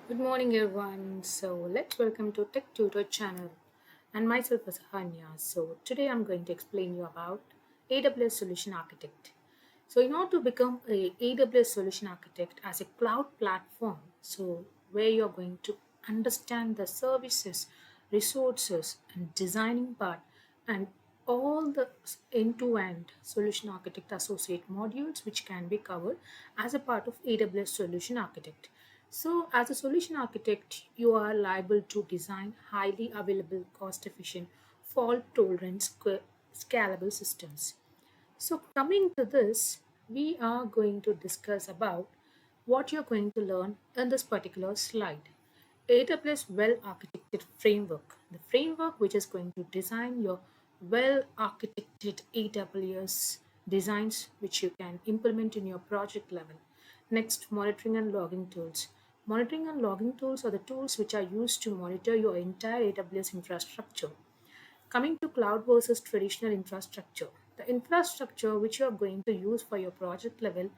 Good morning, everyone. Let's welcome to Tech Tutor channel and myself as Hanya. Today I'm going to explain you about AWS Solution Architect. In order to become a AWS Solution Architect as a cloud platform, where you're going to understand the services, resources, and designing part, and all the end-to-end solution architect associate modules which can be covered as a part of AWS Solution Architect. As a solution architect, you are liable to design highly available, cost efficient, fault tolerant, scalable systems. Coming to this, we are going to discuss about what you're going to learn in this particular slide. AWS well architected framework, the framework which is going to design your well architected AWS designs which you can implement in your project level. Next, monitoring and logging tools. Monitoring and logging tools are the tools which are used to monitor your entire AWS infrastructure. Coming to cloud versus traditional infrastructure, the infrastructure which you are going to use for your project level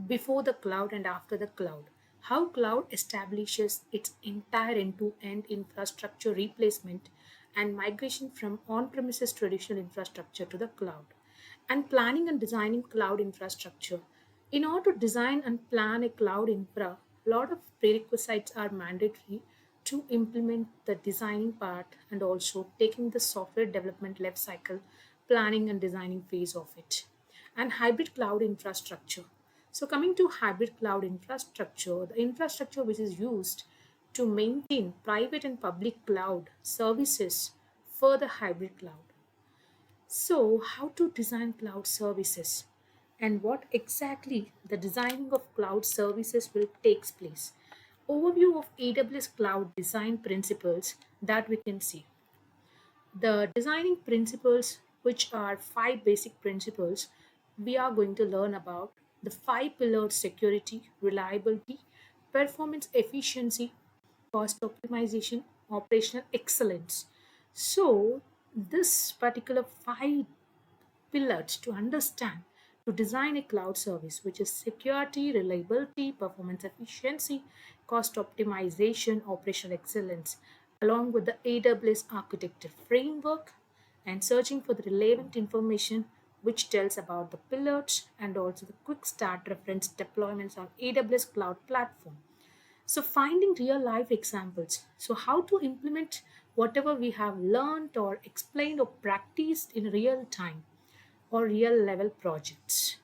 before the cloud and after the cloud. How cloud establishes its entire end-to-end infrastructure replacement and migration from on-premises traditional infrastructure to the cloud. And planning and designing cloud infrastructure. In order to design and plan a cloud infra, a lot of prerequisites are mandatory to implement the designing part and also taking the software development life cycle, planning and designing phase of it. And hybrid cloud infrastructure. Coming to hybrid cloud infrastructure, the infrastructure which is used to maintain private and public cloud services for the hybrid cloud. How to design cloud services and what exactly the designing of cloud services will takes place. Overview of AWS Cloud design principles that we can see. The designing principles, which are five basic principles, we are going to learn about the five pillars: security, reliability, performance efficiency, cost optimization, operational excellence. This particular five pillars to understand to design a cloud service, which is security, reliability, performance efficiency, cost optimization, operational excellence, along with the AWS architecture framework and searching for the relevant information which tells about the pillars and also the quick start reference deployments on AWS cloud platform. Finding real life examples. How to implement whatever we have learned or explained or practiced in real time or real level projects.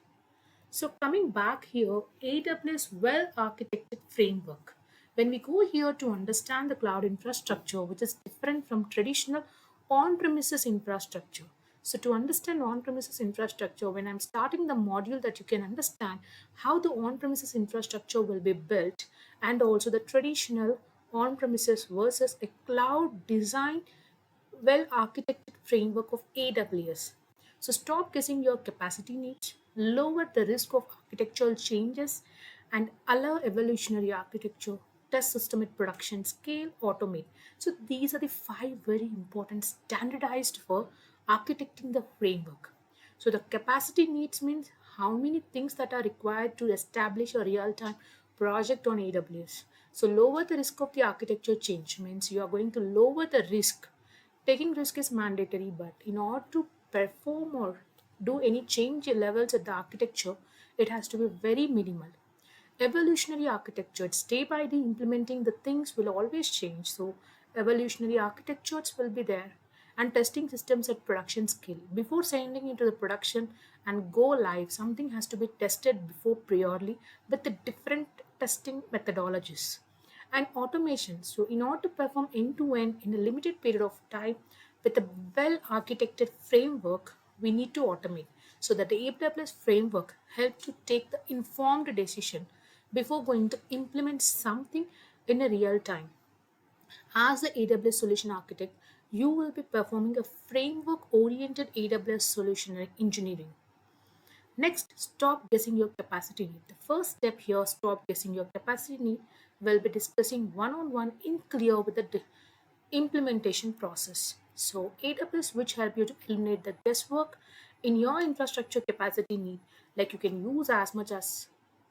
Coming back here, AWS well architected framework. When we go here to understand the cloud infrastructure, which is different from traditional on-premises infrastructure. To understand on-premises infrastructure, when I'm starting the module that you can understand how the on-premises infrastructure will be built and also the traditional on-premises versus a cloud design well architected framework of AWS. Stop guessing your capacity needs, lower the risk of architectural changes, and allow evolutionary architecture, test system at production scale, automate. These are the five very important standardized for architecting the framework. The capacity needs means how many things that are required to establish a real-time project on AWS. Lower the risk of the architecture change means you are going to lower the risk. Taking risk is mandatory, but in order to perform or do any change levels at the architecture, it has to be very minimal. Evolutionary architecture, it's day by day implementing the things will always change. Evolutionary architectures will be there and testing systems at production scale. Before sending into the production and go live, something has to be tested before priorly with the different testing methodologies and automation. In order to perform end to end in a limited period of time with a well architected framework, we need to automate so that the AWS framework helps to take the informed decision before going to implement something in a real time. As the AWS solution architect, you will be performing a framework oriented AWS solution engineering. Next, stop guessing your capacity need. The first step here, stop guessing your capacity need, will be discussing one-on-one in clear with the implementation process. AWS which help you to eliminate the guesswork in your infrastructure capacity need, like you can use as much as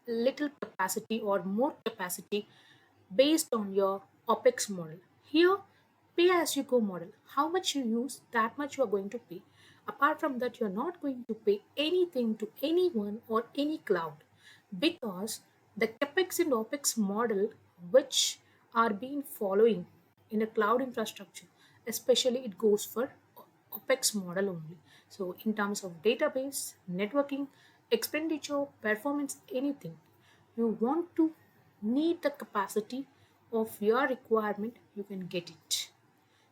little capacity or more capacity based on your OPEX model. Here, pay as you go model. How much you use, that much you are going to pay. Apart from that, you're not going to pay anything to anyone or any cloud, because the capex and opex model which are being following in a cloud infrastructure, especially it goes for opex model only. So in terms of database, networking, expenditure, performance, anything you want to need the capacity of your requirement, you can get it.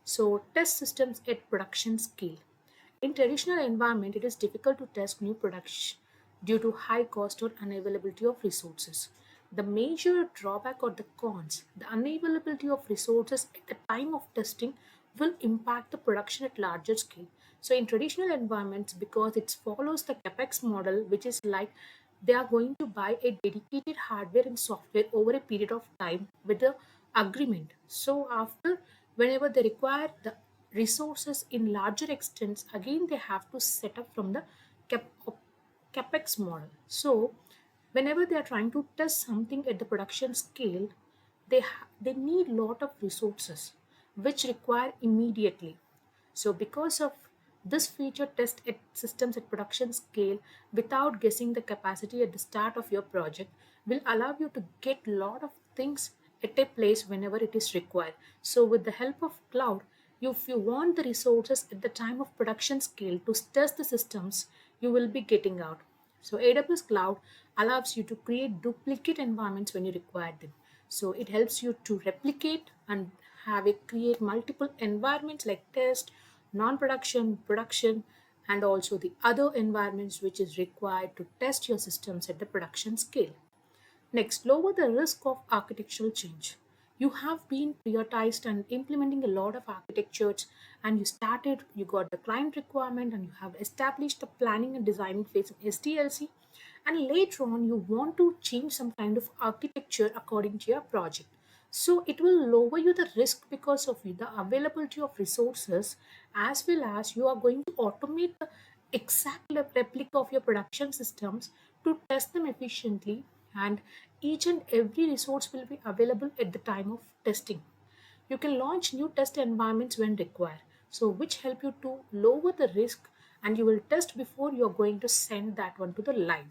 So test systems at production scale. In traditional environment, it is difficult to test new production due to high cost or unavailability of resources. The major drawback or the cons, the unavailability of resources at the time of testing will impact the production at larger scale. So in traditional environments, because it follows the capex model, which is like they are going to buy a dedicated hardware and software over a period of time with the agreement. So after, whenever they require the resources in larger extents, again they have to set up from the capex model. So whenever they are trying to test something at the production scale, they need lot of resources which require immediately. So because of this feature, test at systems at production scale without guessing the capacity at the start of your project will allow you to get lot of things at a place whenever it is required. So with the help of cloud, if you want the resources at the time of production scale to test the systems, you will be getting out. So AWS Cloud allows you to create duplicate environments when you require them. So it helps you to replicate and have it create multiple environments like test, non-production, production, and also the other environments which is required to test your systems at the production scale. Next, lower the risk of architectural change. You have been prioritized and implementing a lot of architectures, and you got the client requirement, and you have established the planning and designing phase in SDLC, and later on you want to change some kind of architecture according to your project. So it will lower you the risk because of the availability of resources, as well as you are going to automate the exact replica of your production systems to test them efficiently, and each and every resource will be available at the time of testing. You can launch new test environments when required, so which help you to lower the risk, and you will test before you're going to send that one to the live.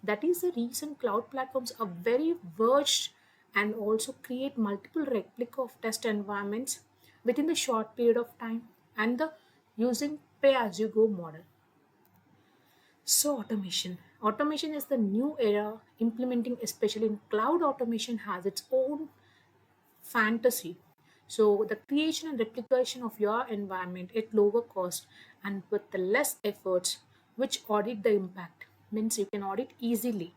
That is the reason cloud platforms are very versed and also create multiple replica of test environments within the short period of time, and the using pay as you go model. So automation. Automation is the new era implementing, especially in cloud automation, has its own fantasy. So the creation and replication of your environment at lower cost and with the less efforts, which audit the impact, means you can audit easily,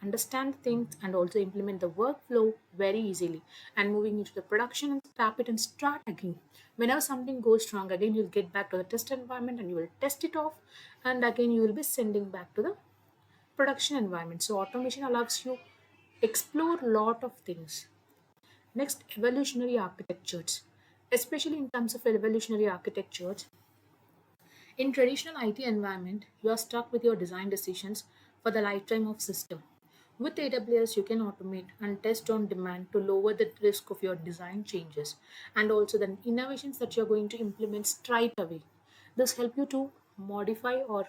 understand things, and also implement the workflow very easily. And moving into the production and scrap it and start again. Whenever something goes wrong, again you'll get back to the test environment and you will test it off, and again you will be sending back to the production environment. So automation allows you explore lot of things. Next, evolutionary architectures. Especially in terms of evolutionary architectures, in traditional IT environment, you are stuck with your design decisions for the lifetime of system. With AWS, you can automate and test on demand to lower the risk of your design changes, and also the innovations that you're going to implement straight away. This help you to modify or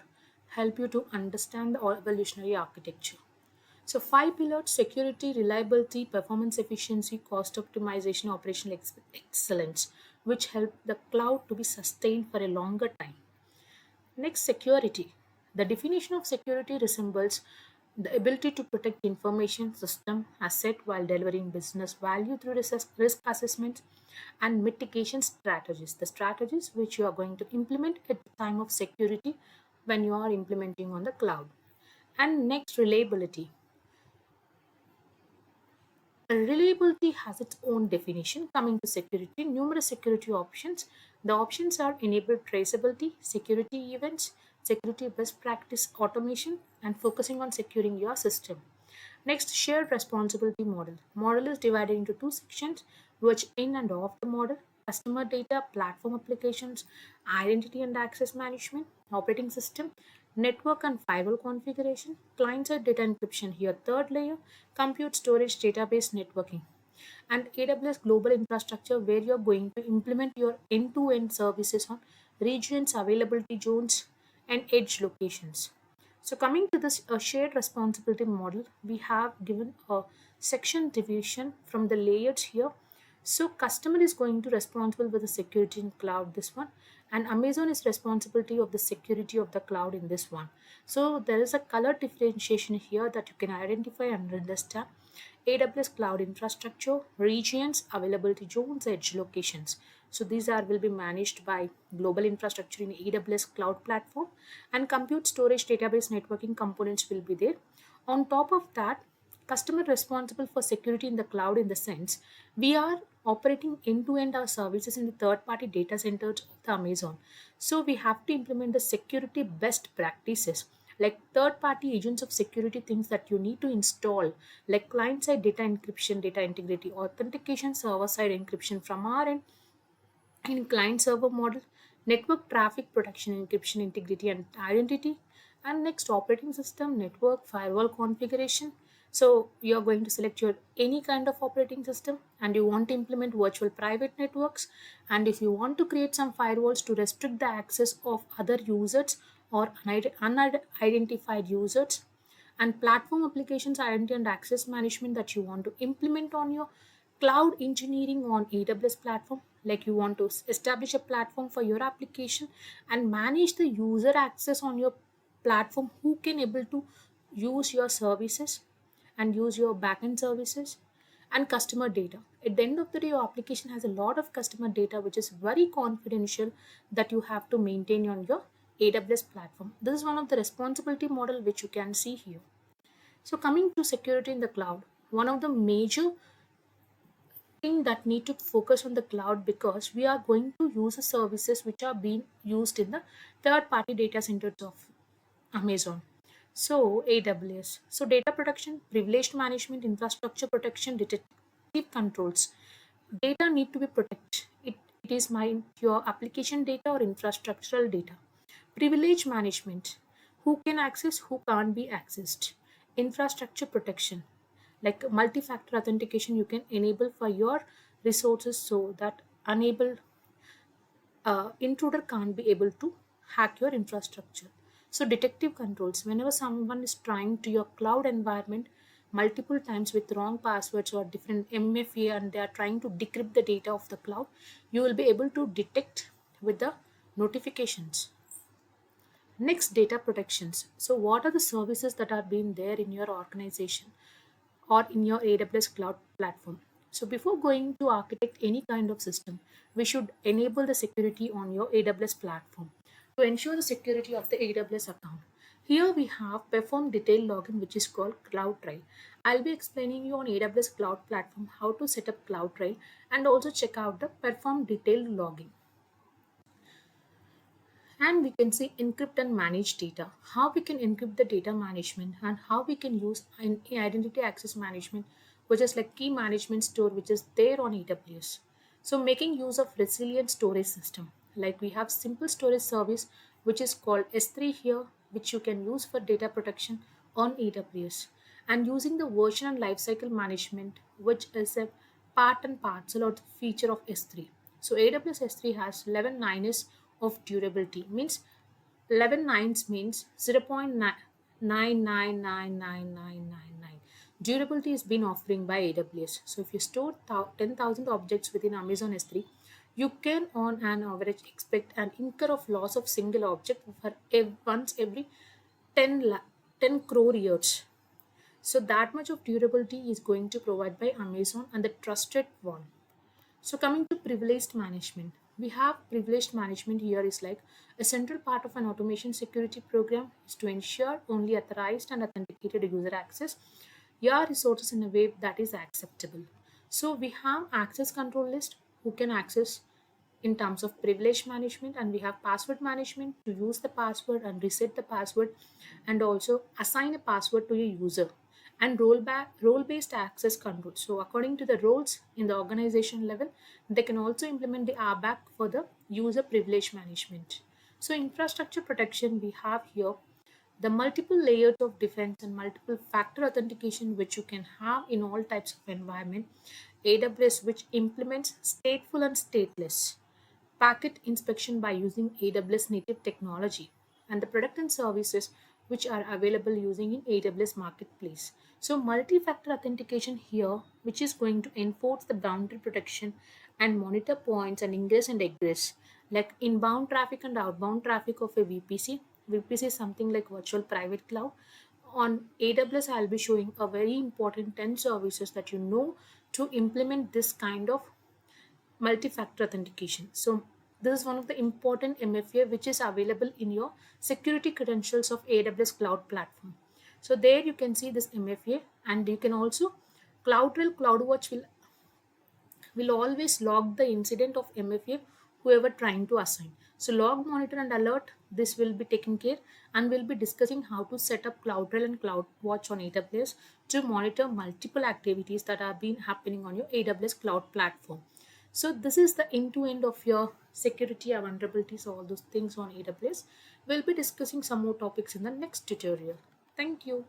help you to understand the evolutionary architecture. So five pillars: security, reliability, performance efficiency, cost optimization, operational excellence, which help the cloud to be sustained for a longer time. Next, security. The definition of security resembles the ability to protect information, system, asset while delivering business value through risk assessment and mitigation strategies. The strategies which you are going to implement at the time of security when you are implementing on the cloud. And next, reliability. Reliability has its own definition. Coming to security, numerous security options. The options are enable traceability, security events, security best practice automation, and focusing on securing your system. Next, shared responsibility model. Model is divided into two sections, which in and off the model: customer data, platform applications, identity and access management, operating system, network and firewall configuration, client-side data encryption here, third layer, compute storage database networking. and AWS Global Infrastructure, where you're going to implement your end-to-end services on regions, availability zones, and edge locations. So coming to this shared responsibility model, we have given a section division from the layers here. So customer is going to responsible with the security in cloud, this one, and Amazon is responsibility of the security of the cloud in this one. So there is a color differentiation here that you can identify and understand. AWS cloud infrastructure, regions, availability zones, edge locations. So these are will be managed by global infrastructure in AWS cloud platform, and compute storage database networking components will be there. On top of that, customer responsible for security in the cloud, in the sense we are operating end-to-end our services in the third-party data centers of the Amazon. So we have to implement the security best practices, like third-party agents of security, things that you need to install, like client-side data encryption, data integrity, authentication, server-side encryption from our end, in client server model, network traffic protection, encryption, integrity, and identity. And next, operating system, network, firewall configuration. So you're going to select your any kind of operating system, and you want to implement virtual private networks, and if you want to create some firewalls to restrict the access of other users or unidentified users, and platform applications identity and access management that you want to implement on your cloud engineering on AWS platform, like you want to establish a platform for your application and manage the user access on your platform who can able to use your services and use your backend services, and customer data. At the end of the day, your application has a lot of customer data which is very confidential that you have to maintain on your AWS platform. This is one of the responsibility model which you can see here. So coming to security in the cloud, one of the major thing that need to focus on the cloud, because we are going to use the services which are being used in the third party data centers of Amazon. So AWS. So data protection, privileged management, infrastructure protection, detective controls. Data need to be protected. It is your application data or infrastructural data. Privilege management. Who can access, who can't be accessed. Infrastructure protection, like multi-factor authentication you can enable for your resources, so that unable intruder can't be able to hack your infrastructure. So detective controls, whenever someone is trying to your cloud environment multiple times with wrong passwords or different MFA, and they are trying to decrypt the data of the cloud, you will be able to detect with the notifications. Next, data protections. So what are the services that are being there in your organization or in your AWS cloud platform? So before going to architect any kind of system, we should enable the security on your AWS platform to ensure the security of the AWS account. Here we have perform detailed login, which is called Cloud Trail. I'll be explaining you on AWS cloud platform how to set up Cloud Trail, and also check out the perform detailed login. And we can see encrypt and manage data, how we can encrypt the data management, and how we can use identity access management, which is like key management store, which is there on AWS. So making use of resilient storage system, like we have simple storage service which is called S3 here, which you can use for data protection on AWS, and using the version and lifecycle management, which is a part and parcel or the feature of S3. So AWS S3 has 11 nines of durability, means 11 nines means 0.9999999. Durability is been offering by AWS. So if you store 10,000 objects within Amazon S3, you can on an average expect an incur of loss of single object for once every 10 crore years. So that much of durability is going to provide by Amazon, and the trusted one. So coming to privileged management, we have privileged management here is like a central part of an automation security program is to ensure only authorized and authenticated user access your resources in a way that is acceptable. So we have access control list who can access in terms of privilege management, and we have password management to use the password and reset the password, and also assign a password to a user, and role based access control. So according to the roles in the organization level, they can also implement the RBAC for the user privilege management. So infrastructure protection we have here, the multiple layers of defense and multiple factor authentication which you can have in all types of environment. AWS which implements stateful and stateless packet inspection by using AWS native technology, and the product and services which are available using in AWS marketplace. So multi-factor authentication here, which is going to enforce the boundary protection and monitor points and ingress and egress, like inbound traffic and outbound traffic of a VPC. VPC is something like virtual private cloud. On AWS, I'll be showing a very important 10 services that you know to implement this kind of multi-factor authentication. So this is one of the important MFA which is available in your security credentials of AWS Cloud platform. So there you can see this MFA, and you can also CloudTrail CloudWatch will always log the incident of MFA whoever trying to assign. So log, monitor and alert, this will be taken care, and we'll be discussing how to set up CloudTrail and CloudWatch on AWS to monitor multiple activities that have been happening on your AWS Cloud platform. So this is the end to end of your security and vulnerabilities, all those things on AWS. We'll be discussing some more topics in the next tutorial. Thank you.